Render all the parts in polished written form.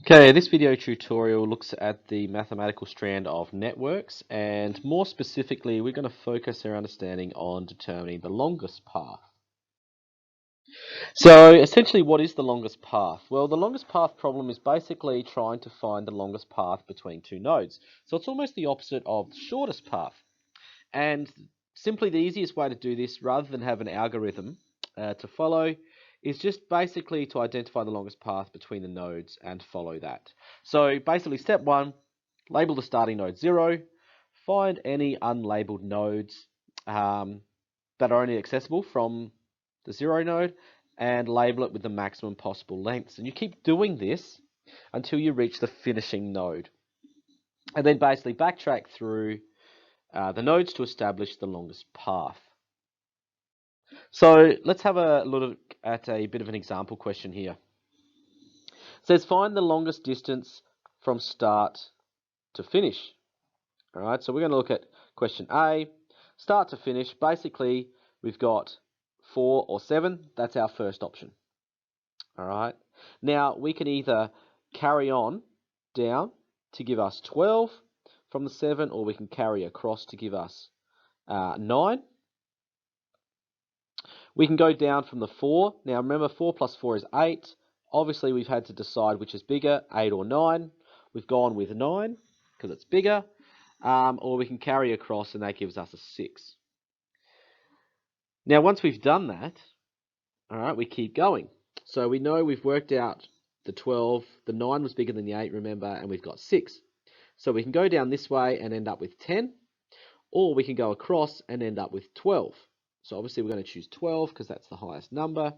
Okay, this video tutorial looks at the mathematical strand of networks, and more specifically, we're going to focus our understanding on determining the longest path. So essentially, what is the longest path? Well, the longest path problem is basically trying to find the longest path between two nodes. So it's almost the opposite of the shortest path. And simply the easiest way to do this, rather than have an algorithm to follow, is just basically to identify the longest path between the nodes and follow that. So basically step one, label the starting node 0, find any unlabeled nodes that are only accessible from the 0 node, and label it with the maximum possible lengths. And you keep doing this until you reach the finishing node. And then basically backtrack through the nodes to establish the longest path. So let's have a look at a bit of an example question here. It says find the longest distance from start to finish. All right, so we're going to look at question A, start to finish. Basically, we've got 4 or 7. That's our first option. All right, now we can either carry on down to give us 12 from the 7, or we can carry across to give us 9. We can go down from the 4. Now remember, 4 plus 4 is 8. Obviously, we've had to decide which is bigger, 8 or 9. We've gone with 9 because it's bigger. Or we can carry across, and that gives us a 6. Now, once we've done that, all right, we keep going. So we know we've worked out the 12. The 9 was bigger than the 8, remember, and we've got 6. So we can go down this way and end up with 10. Or we can go across and end up with 12. So obviously we're going to choose 12 because that's the highest number.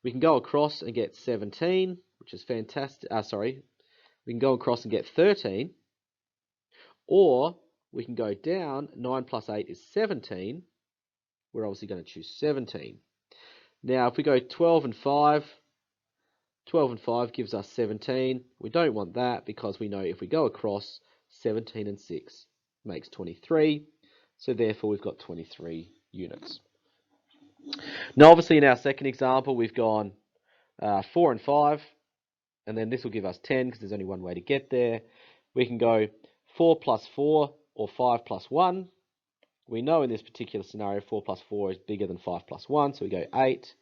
We can go across and get 17, which is fantastic. We can go across and get 13. Or we can go down. 9 plus 8 is 17. We're obviously going to choose 17. Now if we go 12 and 5, 12 and 5 gives us 17. We don't want that because we know if we go across, 17 and 6 makes 23. So therefore we've got 23 units. Now obviously in our second example we've gone 4 and 5, and then this will give us 10 because there's only one way to get there. We can go 4 plus 4 or 5 plus 1. We know in this particular scenario 4 plus 4 is bigger than 5 plus 1, so we go 8.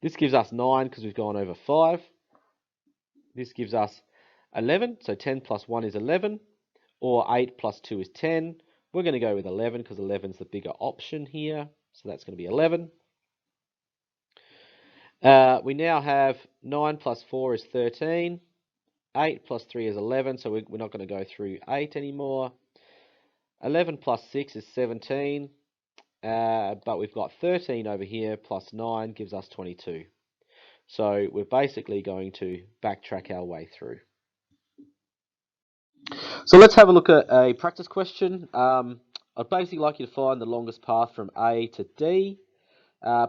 This gives us 9 because we've gone over 5. This gives us 11, so 10 plus 1 is 11, or 8 plus 2 is 10. We're going to go with 11 because 11 is the bigger option here, so that's going to be 11. We now have 9 plus 4 is 13. 8 plus 3 is 11, so we're not going to go through 8 anymore. 11 plus 6 is 17, but we've got 13 over here, plus 9 gives us 22. So we're basically going to backtrack our way through. So let's have a look at a practice question. I'd basically like you to find the longest path from A to D.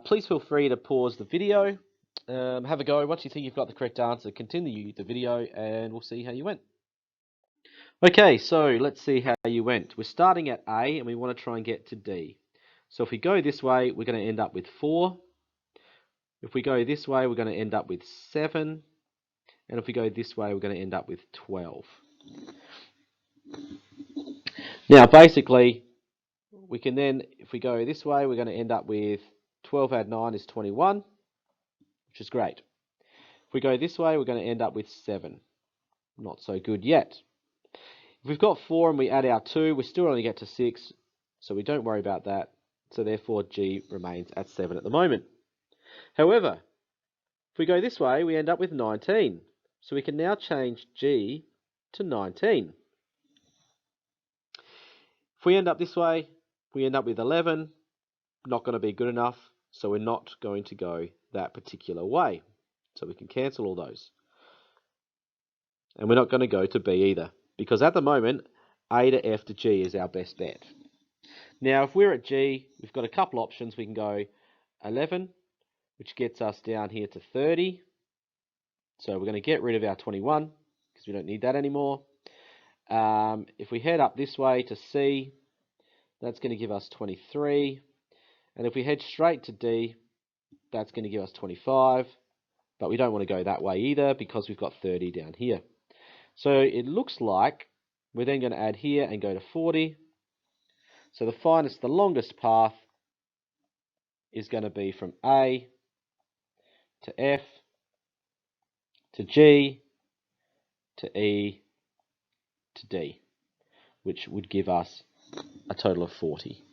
Please feel free to pause the video, have a go. Once you think you've got the correct answer, continue the video and we'll see how you went. Okay, so let's see how you went. We're starting at A and we want to try and get to D. So if we go this way, we're going to end up with 4. If we go this way, we're going to end up with 7. And if we go this way, we're going to end up with 12. Now, basically, we can then, if we go this way, we're going to end up with 12 add 9 is 21, which is great. If we go this way, we're going to end up with 7. Not so good yet. If we've got 4 and we add our 2, we still only get to 6, so we don't worry about that. So therefore, G remains at 7 at the moment. However, if we go this way, we end up with 19. So we can now change G to 19. If we end up this way, we end up with 11. Not going to be good enough, so we're not going to go that particular way. So we can cancel all those. And we're not going to go to B either, because at the moment, A to F to G is our best bet. Now, if we're at G, we've got a couple options. We can go 11, which gets us down here to 30. So we're going to get rid of our 21, because we don't need that anymore. If we head up this way to C, that's going to give us 23. And if we head straight to D, that's going to give us 25. but we don't want to go that way either because we've got 30 down here. So it looks like we're then going to add here and go to 40. So the longest path is going to be from A to F to G to E to D, which would give us a total of 40.